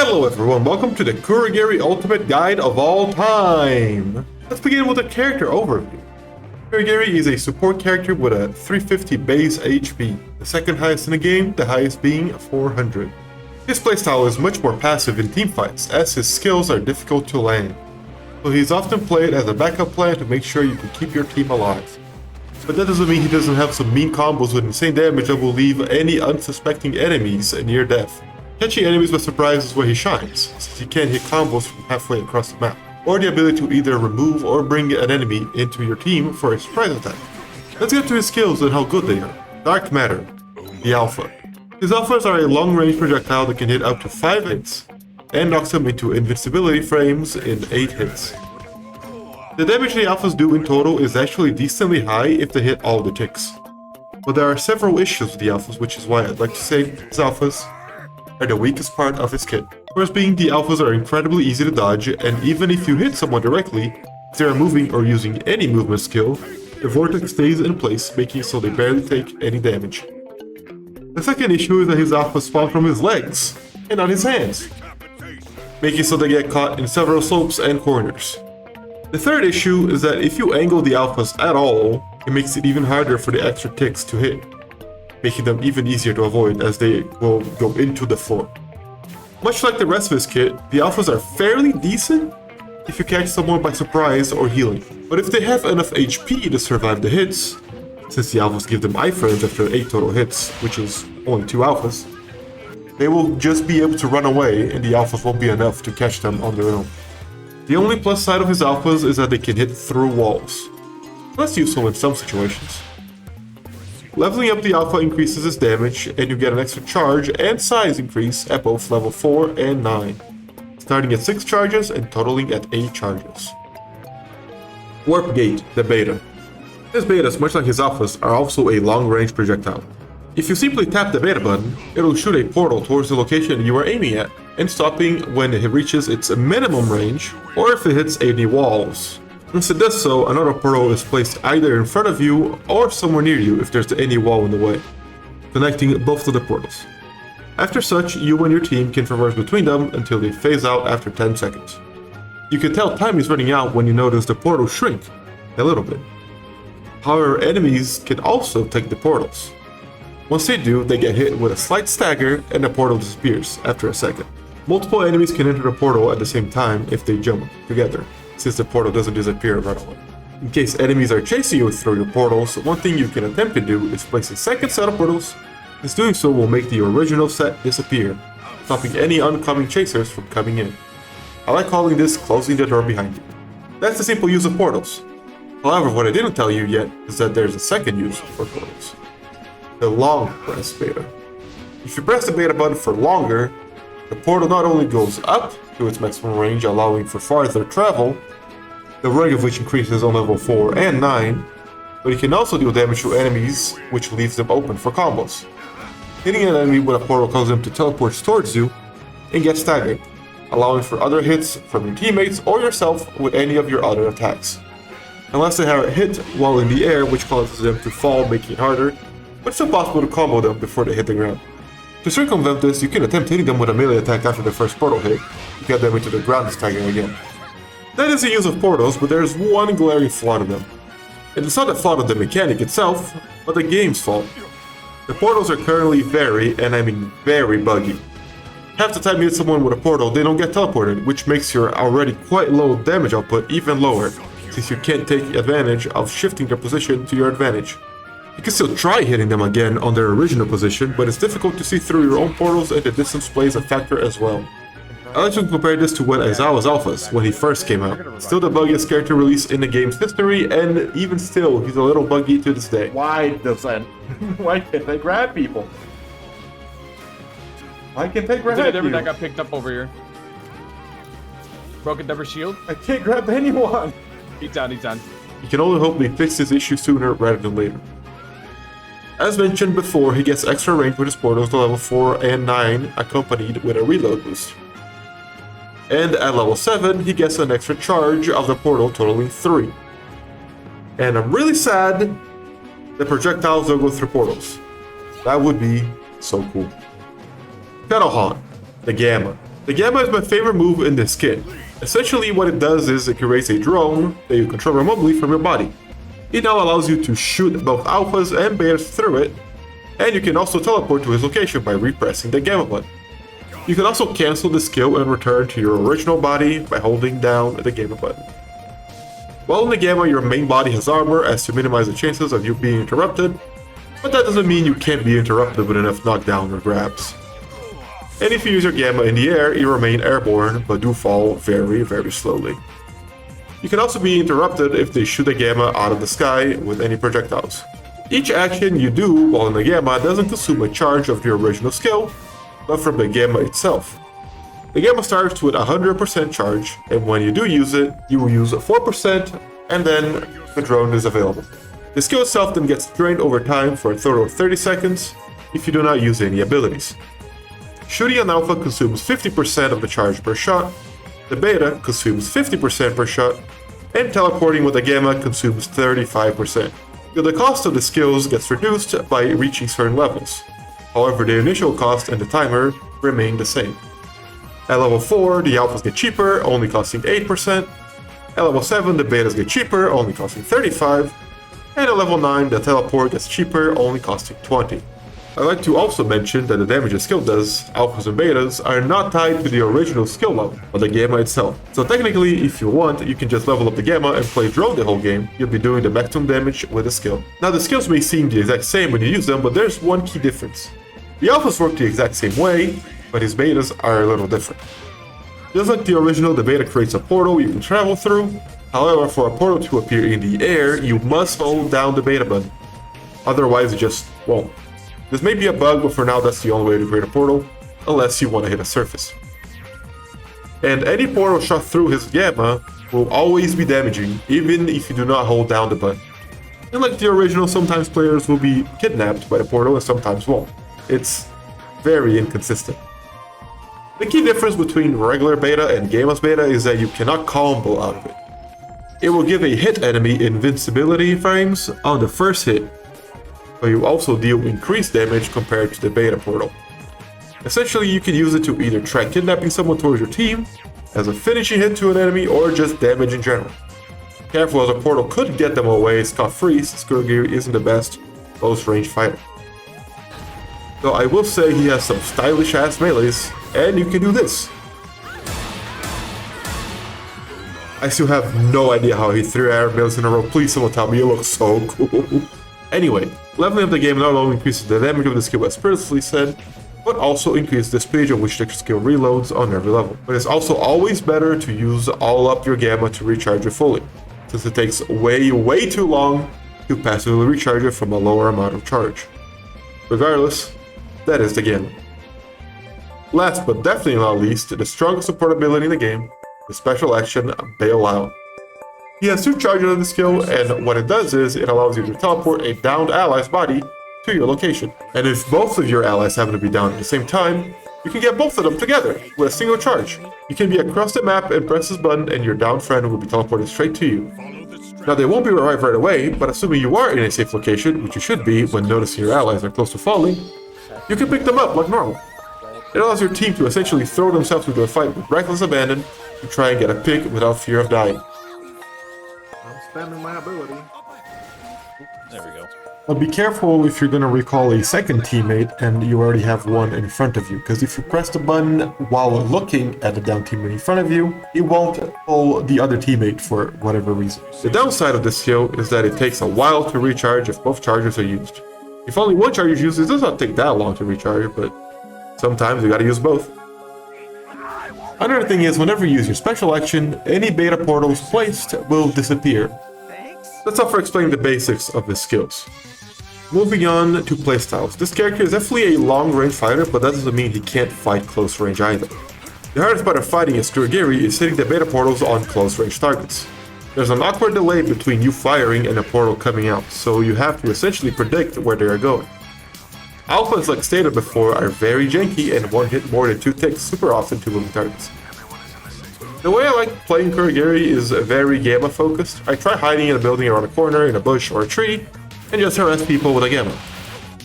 Hello everyone, welcome to the KUROGIRI Ultimate Guide of all time! Let's begin with a character overview. KUROGIRI is a support character with a 350 base HP, the second highest in the game, the highest being 400. His playstyle is much more passive in teamfights, as his skills are difficult to land, so he's often played as a backup plan to make sure you can keep your team alive. But that doesn't mean he doesn't have some mean combos with insane damage that will leave any unsuspecting enemies near death. Catching enemies by surprise is where he shines, since he can hit combos from halfway across the map, or the ability to either remove or bring an enemy into your team for a surprise attack. Let's get to his skills and how good they are. Dark Matter, the Alpha. His alphas are a long-range projectile that can hit up to 5 hits, and knocks them into invincibility frames in 8 hits. The damage the alphas do in total is actually decently high if they hit all the ticks. But there are several issues with the alphas, which is why I'd like to say his alphas are the weakest part of his kit. First being, the alphas are incredibly easy to dodge, and even if you hit someone directly, if they are moving or using any movement skill, the vortex stays in place, making so they barely take any damage. The second issue is that his alphas spawn from his legs, and not his hands, making so they get caught in several slopes and corners. The third issue is that if you angle the alphas at all, it makes it even harder for the extra ticks to hit, making them even easier to avoid as they will go into the floor. Much like the rest of his kit, the alphas are fairly decent if you catch someone by surprise or healing. But if they have enough HP to survive the hits, since the alphas give them iframes after 8 total hits, which is only 2 alphas, they will just be able to run away and the alphas won't be enough to catch them on their own. The only plus side of his alphas is that they can hit through walls. That's useful in some situations. Leveling up the alpha increases its damage, and you get an extra charge and size increase at both level 4 and 9, starting at 6 charges and totaling at 8 charges. Warp Gate, the beta. His betas, much like his alphas, are also a long-range projectile. If you simply tap the beta button, it'll shoot a portal towards the location you are aiming at, and stopping when it reaches its minimum range, or if it hits any walls. Once it does so, another portal is placed either in front of you or somewhere near you if there's any wall in the way, connecting both of the portals. After such, you and your team can traverse between them until they phase out after 10 seconds. You can tell time is running out when you notice the portal shrink a little bit. However, enemies can also take the portals. Once they do, they get hit with a slight stagger and the portal disappears after a second. Multiple enemies can enter the portal at the same time if they jump together, since the portal doesn't disappear right away. In case enemies are chasing you through your portals, one thing you can attempt to do is place a second set of portals, as doing so will make the original set disappear, stopping any oncoming chasers from coming in. I like calling this closing the door behind you. That's the simple use of portals. However, what I didn't tell you yet is that there's a second use for portals. The long press beta. If you press the beta button for longer, the portal not only goes up to its maximum range, allowing for farther travel, the range of which increases on level 4 and 9, but it can also deal damage to enemies, which leaves them open for combos. Hitting an enemy with a portal causes them to teleport towards you and get staggered, allowing for other hits from your teammates or yourself with any of your other attacks. Unless they have a hit while in the air, which causes them to fall, making it harder, but it's still possible to combo them before they hit the ground. To circumvent this, you can attempt hitting them with a melee attack after the first portal hit, to get them into the ground and stagger again. That is the use of portals, but there's one glaring flaw to them. And it's not the fault of the mechanic itself, but the game's fault. The portals are currently very, and I mean very buggy. Half the time you hit someone with a portal, they don't get teleported, which makes your already quite low damage output even lower, since you can't take advantage of shifting their position to your advantage. You can still try hitting them again on their original position, but it's difficult to see through your own portals and the distance plays a factor as well. I like to compare this to when Aizawa's alphas, when he first came out. Still the buggiest character release in the game's history, and even still, he's a little buggy to this day. Why can't they grab people? Why can't they grab people? That got picked up over here. Broken Dever shield. I can't grab anyone. He's down, he's down. You can only hope they fix this issue sooner rather than later. As mentioned before, he gets extra range with his portals to level 4 and 9, accompanied with a reload boost. And at level 7, he gets an extra charge of the portal totaling 3. And I'm really sad that projectiles don't go through portals. That would be so cool. Shadowhawk, the Gamma. The Gamma is my favorite move in this kit. Essentially what it does is it creates a drone that you control remotely from your body. It now allows you to shoot both alphas and betas through it, and you can also teleport to his location by repressing the Gamma button. You can also cancel the skill and return to your original body by holding down the Gamma button. While in the Gamma, your main body has armor as to minimize the chances of you being interrupted, but that doesn't mean you can't be interrupted with enough knockdown or grabs. And if you use your Gamma in the air, you remain airborne, but do fall very, very slowly. You can also be interrupted if they shoot a Gamma out of the sky with any projectiles. Each action you do while in the Gamma doesn't consume a charge of your original skill, but from the Gamma itself. The Gamma starts with 100% charge, and when you do use it, you will use 4%, and then the drone is available. The skill itself then gets drained over time for a total of 30 seconds if you do not use any abilities. Shooting an alpha consumes 50% of the charge per shot, the beta consumes 50% per shot, and teleporting with the Gamma consumes 35%. The cost of the skills gets reduced by reaching certain levels. However, the initial cost and the timer remain the same. At level 4, the alphas get cheaper, only costing 8%. At level 7, the betas get cheaper, only costing 35%. And at level 9, the teleport gets cheaper, only costing 20%. I'd like to also mention that the damage the skill does, alphas and betas, are not tied to the original skill level, but the Gamma itself. So technically, if you want, you can just level up the Gamma and play drone the whole game. You'll be doing the maximum damage with the skill. Now the skills may seem the exact same when you use them, but there's one key difference. The alphas work the exact same way, but his betas are a little different. Just like the original, the beta creates a portal you can travel through. However, for a portal to appear in the air, you must hold down the beta button. Otherwise, it just won't. This may be a bug, but for now that's the only way to create a portal, unless you want to hit a surface. And any portal shot through his Gamma will always be damaging, even if you do not hold down the button. And like the original, sometimes players will be kidnapped by the portal and sometimes won't. It's very inconsistent. The key difference between regular beta and Gamma's beta is that you cannot combo out of it. It will give a hit enemy invincibility frames on the first hit, but you also deal increased damage compared to the beta portal. Essentially, you can use it to either try kidnapping someone towards your team, as a finishing hit to an enemy, or just damage in general. Careful, as a portal could get them away scot-free, since KUROGIRI isn't the best close-range fighter. Though I will say he has some stylish-ass melees, and you can do this. I still have no idea how he threw air melees in a row. Please someone tell me, it looks so cool. Anyway, leveling up the game not only increases the damage of the skill as previously said, but also increases the speed at which the skill reloads on every level. But it's also always better to use all up your Gamma to recharge it fully, since it takes way too long to passively recharge it from a lower amount of charge. Regardless, that is the Gamma. Last but definitely not least, the strongest support ability in the game, the special action Bailout. He has 2 charges of the skill, and what it does is it allows you to teleport a downed ally's body to your location. And if both of your allies happen to be down at the same time, you can get both of them together with a single charge. You can be across the map and press this button and your downed friend will be teleported straight to you. Now they won't be arrived right away, but assuming you are in a safe location, which you should be when noticing your allies are close to falling, you can pick them up like normal. It allows your team to essentially throw themselves into a fight with reckless abandon to try and get a pick without fear of dying. Spamming my ability. There we go. But be careful if you're going to recall a second teammate and you already have one in front of you, because if you press the button while looking at the down teammate in front of you, it won't pull the other teammate for whatever reason. The downside of this skill is that it takes a while to recharge if both charges are used. If only one charge is used, it does not take that long to recharge, but sometimes you gotta use both. Another thing is, whenever you use your special action, any beta portals placed will disappear. That's all for explaining the basics of his skills. Moving on to playstyles. This character is definitely a long-range fighter, but that doesn't mean he can't fight close range either. The hardest part of fighting as KUROGIRI is hitting the beta portals on close-range targets. There's an awkward delay between you firing and a portal coming out, so you have to essentially predict where they are going. Alphas, like stated before, are very janky and won't hit more than 2 ticks super often to moving targets. The way I like playing KUROGIRI is very Gamma focused. I try hiding in a building around a corner, in a bush or a tree, and just harass people with a Gamma.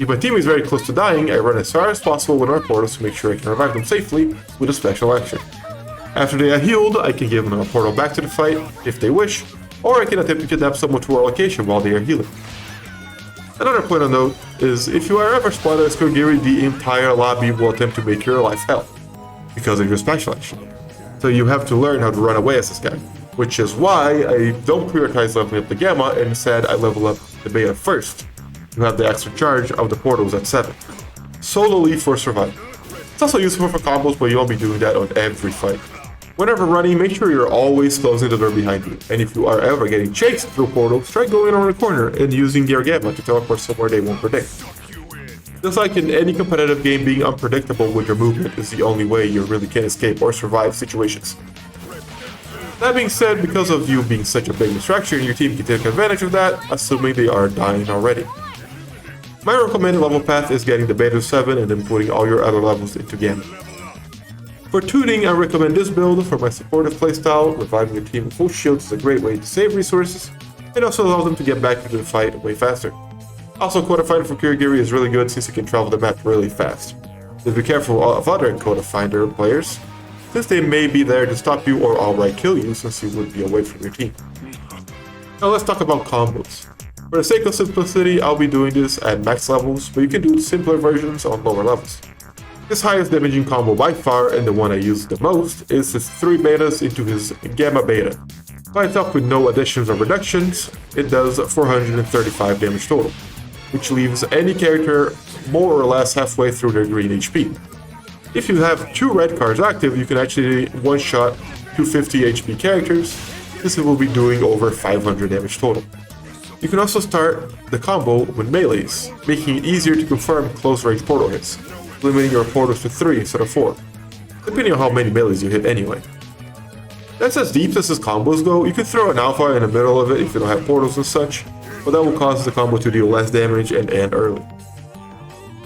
If my team is very close to dying, I run as far as possible with our portals to make sure I can revive them safely with a special action. After they are healed, I can give them a portal back to the fight if they wish, or I can attempt to kidnap someone to our location while they are healing. Another point of note is if you are ever spotted as Kurogiri, the entire lobby will attempt to make your life hell because of your special action. So you have to learn how to run away as this guy, which is why I don't prioritize leveling up the Gamma and instead I level up the Beta first to have the extra charge of the portals at 7, solely for survival. It's also useful for combos, but you won't be doing that on every fight. Whenever running, make sure you're always closing the door behind you, and if you are ever getting chased through portals, try going around the corner and using your Gamma to teleport somewhere they won't predict. Just like in any competitive game, being unpredictable with your movement is the only way you really can escape or survive situations. That being said, because of you being such a big distraction, your team can take advantage of that, assuming they are dying already. My recommended level path is getting the Beta 7 and then putting all your other levels into Gamma. For tuning, I recommend this build for my supportive playstyle. Reviving your team with full shields is a great way to save resources, and also allows them to get back into the fight way faster. Also, Quota Finder for Kurogiri is really good since you can travel the map really fast. Just be careful of other Quota Finder players, since they may be there to stop you or outright kill you since you would be away from your team. Now let's talk about combos. For the sake of simplicity, I'll be doing this at max levels, but you can do simpler versions on lower levels. His highest damaging combo by far, and the one I use the most, is his 3 betas into his Gamma Beta. By itself with no additions or reductions, it does 435 damage total, which leaves any character more or less halfway through their green HP. If you have 2 red cards active, you can actually one-shot 250 HP characters. This will be doing over 500 damage total. You can also start the combo with melees, making it easier to confirm close-range portal hits, limiting your portals to 3 instead of 4, depending on how many melees you hit anyway. That's as deep as his combos go. You can throw an alpha in the middle of it if you don't have portals and such, but that will cause the combo to deal less damage and end early.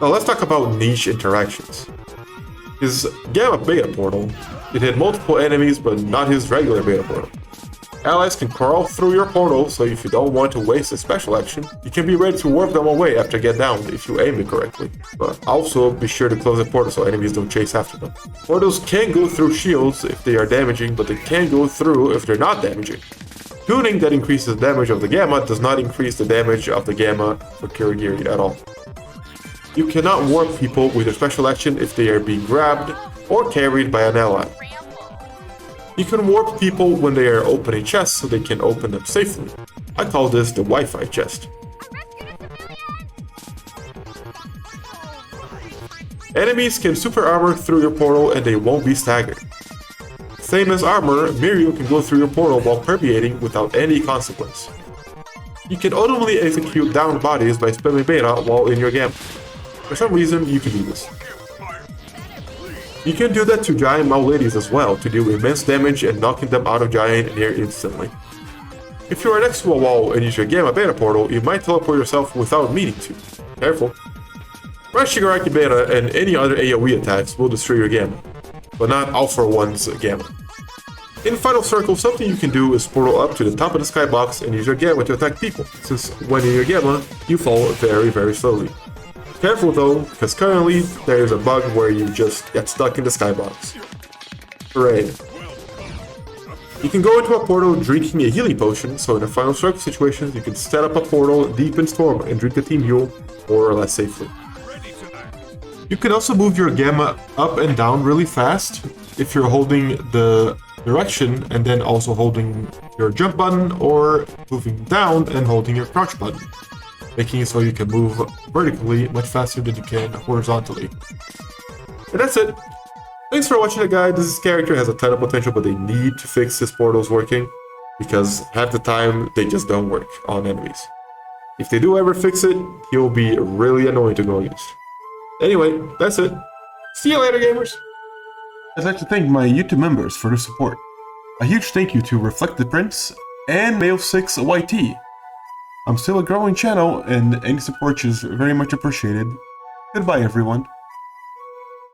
Now let's talk about niche interactions. His Gamma Beta portal, it hit multiple enemies but not his regular Beta portal. Allies can crawl through your portal, so if you don't want to waste a special action, you can be ready to warp them away after get down if you aim it correctly. But also be sure to close the portal so enemies don't chase after them. Portals can go through shields if they are damaging, but they can go through if they're not damaging. Tuning that increases the damage of the Gamma does not increase the damage of the Gamma for Kurogiri at all. You cannot warp people with your special action if they are being grabbed or carried by an ally. You can warp people when they are opening chests so they can open them safely. I call this the Wi-Fi chest. Enemies can super armor through your portal and they won't be staggered. Same as armor, Mirio can go through your portal while permeating without any consequence. You can ultimately execute downed bodies by spamming beta while in your Gamma. For some reason, you can do this. You can do that to giant mt.ladies as well, to do immense damage and knocking them out of giant near instantly. If you are next to a wall and use your Gamma Beta portal, you might teleport yourself without meaning to. Careful. Rush Shigaraki Beta and any other AoE attacks will destroy your Gamma, but not Alpha 1's Gamma. In Final Circle, something you can do is portal up to the top of the skybox and use your Gamma to attack people, since when in your Gamma, you fall very slowly. Careful though, because currently there is a bug where you just get stuck in the skybox. Hooray. You can go into a portal drinking a healing potion, so in a Final Circle situations you can set up a portal deep in Storm and drink a team heal more or less safely. You can also move your Gamma up and down really fast if you're holding the direction and then also holding your jump button, or moving down and holding your crouch button, making it so you can move vertically much faster than you can horizontally. And that's it. Thanks for watching the guide. This character has a ton of potential, but they need to fix his portals working, because half the time they just don't work on enemies. If they do ever fix it, he'll be really annoying to go against. Anyway, that's it. See you later, gamers! I'd like to thank my YouTube members for their support. A huge thank you to Reflect the Prince and Mail6YT. I'm still a growing channel, and any support is very much appreciated. Goodbye, everyone.